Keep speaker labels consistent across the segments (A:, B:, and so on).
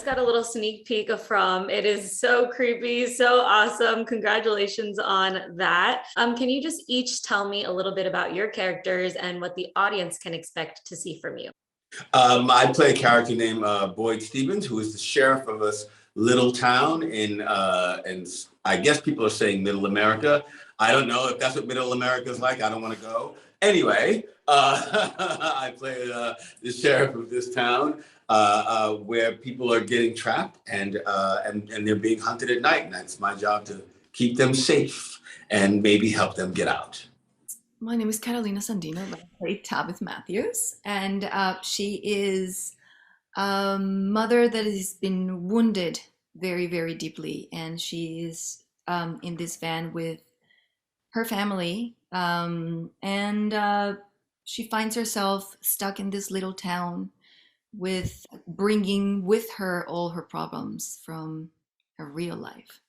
A: just got a little sneak peek of From. It is so creepy, so awesome. Congratulations on that. Can you just each tell me a little bit about your characters and what the audience can expect to see from you?
B: I play a character named Boyd Stevens, who is the sheriff of this little town in I guess people are saying Middle America. I don't know if that's what Middle America is like. I don't want to go. Anyway, I play the sheriff of this town where people are getting trapped and they're being hunted at night. And that's my job to keep them safe and maybe help them get out.
C: My name is Catalina Sandino. I play Tabitha Matthews, and she is a mother that has been wounded very, very deeply, and she is in this van with her family, and she finds herself stuck in this little town with bringing with her all her problems from her real life.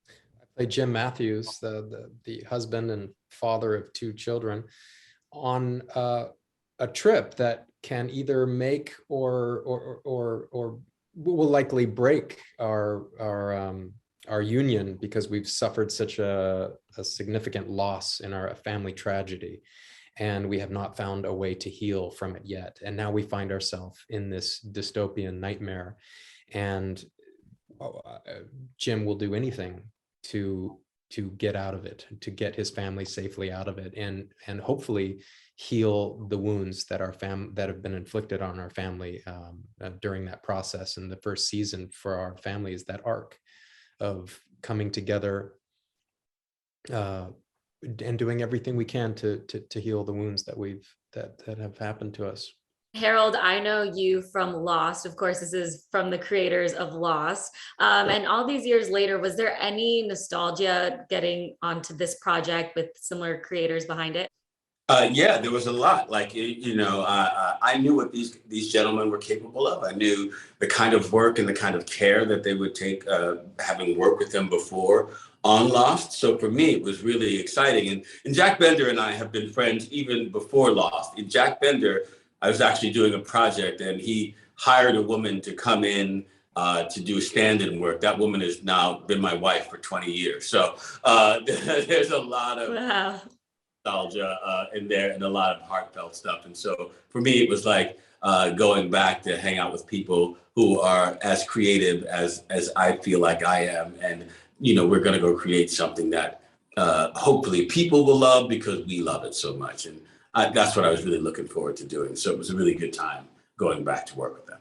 D: I play Jim Matthews, the husband and father of two children, on a trip that can either make or will likely break our union, because we've suffered such a significant loss in our family tragedy, and we have not found a way to heal from it yet. And now we find ourselves in this dystopian nightmare, and Jim will do anything to get out of it, to get his family safely out of it, and hopefully heal the wounds that that have been inflicted on our family during that process. And the first season for our family is that arc of coming together and doing everything we can to heal the wounds that have happened to us.
A: Harold, I know you from Lost. Of course, this is from the creators of Lost. And all these years later, was there any nostalgia getting onto this project with similar creators behind it?
B: Yeah, there was a lot. Like, I knew what these gentlemen were capable of. I knew the kind of work and the kind of care that they would take, having worked with them before on Lost. So for me, it was really exciting. And Jack Bender and I have been friends even before Lost. In Jack Bender, I was actually doing a project, and he hired a woman to come in to do stand-in work. That woman has now been my wife for 20 years. So there's a lot of nostalgia in there and a lot of heartfelt stuff. And so for me, it was like going back to hang out with people who are as creative as I feel like I am. And, we're going to go create something that hopefully people will love, because we love it so much. And that's what I was really looking forward to doing. So it was a really good time going back to work with them.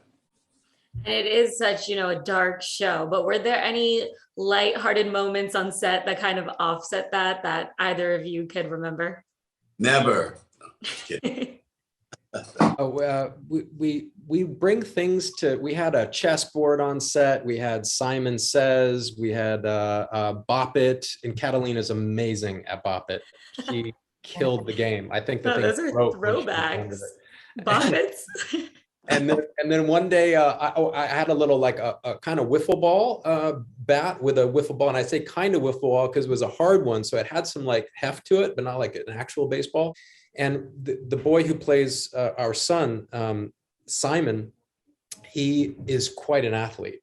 A: And it is such, a dark show, but were there any lighthearted moments on set that kind of offset that either of you could remember?
B: Never. No, just kidding.
D: We bring things to, we had a chessboard on set, we had Simon Says, we had Bop It, and Catalina's amazing at Bop It. She killed the game. I think
A: those are throwbacks. Bop It's.
D: And then one day I had a little, like a kind of wiffle ball bat with a wiffle ball, and I say kind of wiffle ball because it was a hard one, so it had some like heft to it, but not like an actual baseball. And the boy who plays our son, Simon, he is quite an athlete.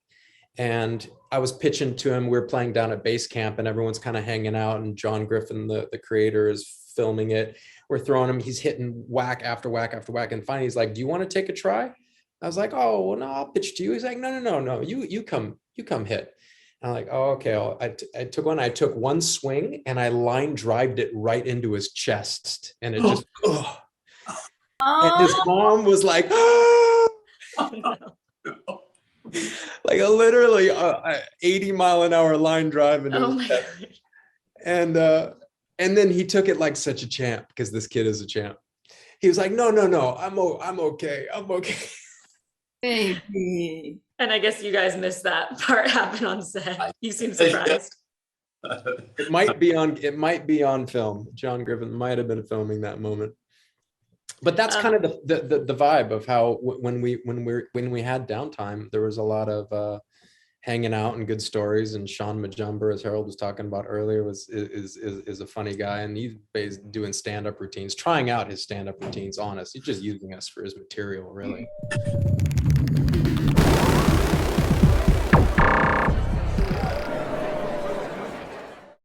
D: And I was pitching to him. We were playing down at base camp, and everyone's kind of hanging out, and John Griffin, the creator, is filming it. We're throwing him, he's hitting whack after whack after whack, and finally he's like, "Do you want to take a try?" I was like, "Oh, well, no, I'll pitch to you." He's like, no, you come hit. And I'm like, "Oh, okay." I took one. I took one swing, and I line drived it right into his chest, and it just and his mom was like, "Oh, no." Like a literally 80-mile-an-hour line drive into his chest. And then he took it like such a champ, because this kid is a champ. He was like, no, I'm okay.
C: Baby.
A: And I guess you guys missed that part happen on set. You seem surprised.
D: It might be on film. John Griffin might have been filming that moment. But that's kind of the vibe of how when we had downtime, there was a lot of hanging out and good stories. And Sean Majumber, as Harold was talking about earlier, is a funny guy, and he's doing stand-up routines, trying out his stand-up routines on us. He's just using us for his material, really.